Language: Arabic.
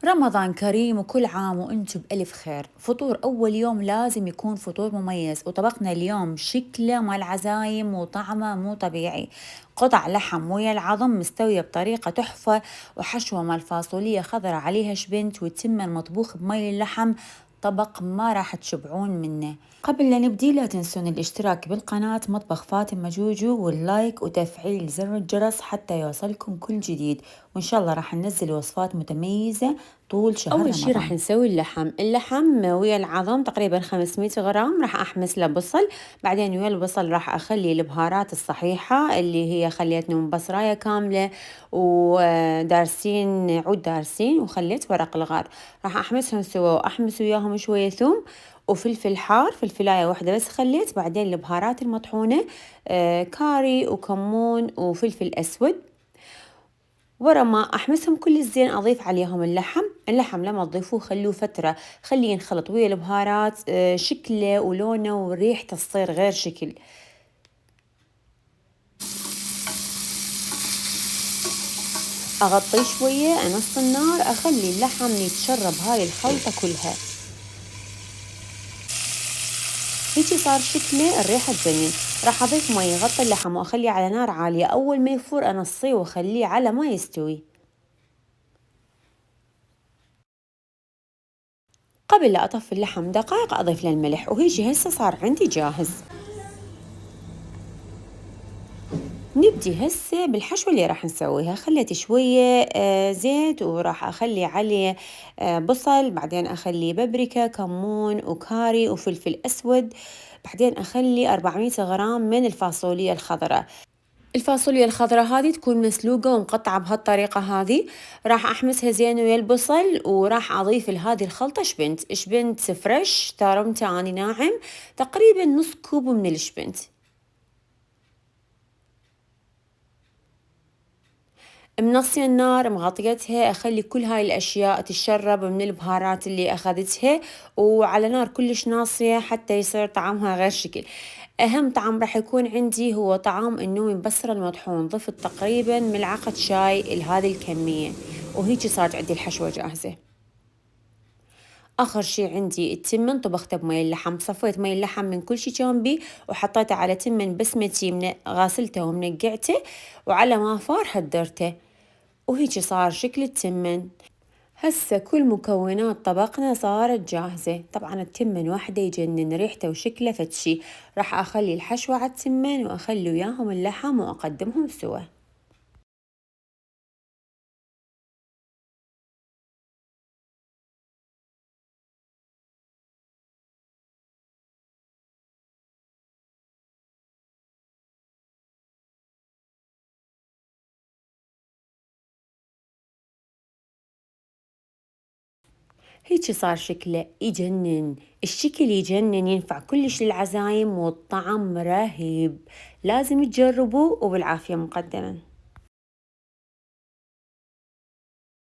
رمضان كريم وكل عام وانتم بألف خير. فطور أول يوم لازم يكون فطور مميز، وطبقنا اليوم شكله مال عزايم وطعمه مو طبيعي. قطع لحم ويا العظم مستوية بطريقة تحفة، وحشوة مال فاصولية خضرة عليها شبنت، والتمن المطبوخ بمي اللحم. طبق ما راح تشبعون منه. قبل لا نبدي لا تنسون الاشتراك بالقناة مطبخ فاطمة جوجو، واللايك وتفعيل زر الجرس حتى يوصلكم كل جديد. وإن شاء الله راح ننزل وصفات متميزة طول شهر أول شي راح رمضان. نسوي اللحم ويا العظم تقريبا 500 غرام، راح أحمس له بصل. بعدين ويا البصل راح أخلي البهارات الصحيحة اللي هي خليت من بصراية كاملة ودارسين عود دارسين، وخليت ورق الغار. راح أحمسهم سوا وأحمس وياهم شوية ثوم وفلفل حار، فلفلاية واحدة بس خليت. بعدين البهارات المطحونة كاري وكمون وفلفل أسود. ورا ما أحمسهم كل الزين أضيف عليهم اللحم لما تضيفوه خلوه فترة، خليه ينخلط ويا البهارات. شكله ولونه وريحته تصير غير شكل. أغطيه شوية، أنص النار، أخلي اللحم يتشرب هاي الخلطة كلها. هيجي صار شكله الريحة تجنن. راح أضيف مي يغطي اللحم وأخليه على نار عالية. أول ما يفور أنصيه وأخليه على ما يستوي. قبل لا أطفي اللحم دقائق أضيف له الملح، وهيجي هسه صار عندي جاهز. نبدي هسه بالحشوة اللي راح نسويها. خليت شوية زيت، وراح أخلي عليه بصل، بعدين أخلي بابريكا كمون وكاري وفلفل أسود. بعدين أخلي 400 غرام من الفاصوليا الخضراء. الفاصوليا الخضراء هذه تكون مسلوقة ومقطعة بهالطريقة هذه. راح أحمسها زين ويا البصل، وراح أضيف لهذه الخلطة شبنت فريش تارمته أني ناعم، تقريبا نص كوب من الشبنت. منصية النار، مغطيتها، أخلي كل هاي الأشياء تتشرب من البهارات اللي أخذتها، وعلى نار كلش ناصية حتى يصير طعمها غير شكل. أهم طعم راح يكون عندي هو طعم النومي البصرة المطحون. ضفت تقريبا ملعقة شاي لهذه الكمية. وهيجي صارت عندي الحشوة جاهزة. آخر شي عندي التمن، طبخته بمي اللحم. صفيت مي اللحم من كل شي كان بيه، وحطيته على تمن بسمتي غاسلته ومنقعته، وعلى ما فار حضرته. وهيجي صار شكل التمن. هسه كل مكونات طبقنا صارت جاهزة. طبعا التمن واحدة يجنن ريحته وشكله فتشي. راح أخلي الحشوة على التمن وأخلي وياهم اللحم وأقدمهم سوا. هيجي صار شكله يجنن، الشكل يجنن، ينفع كلش للعزايم والطعم رهيب. لازم تجربوه، وبالعافية مقدما.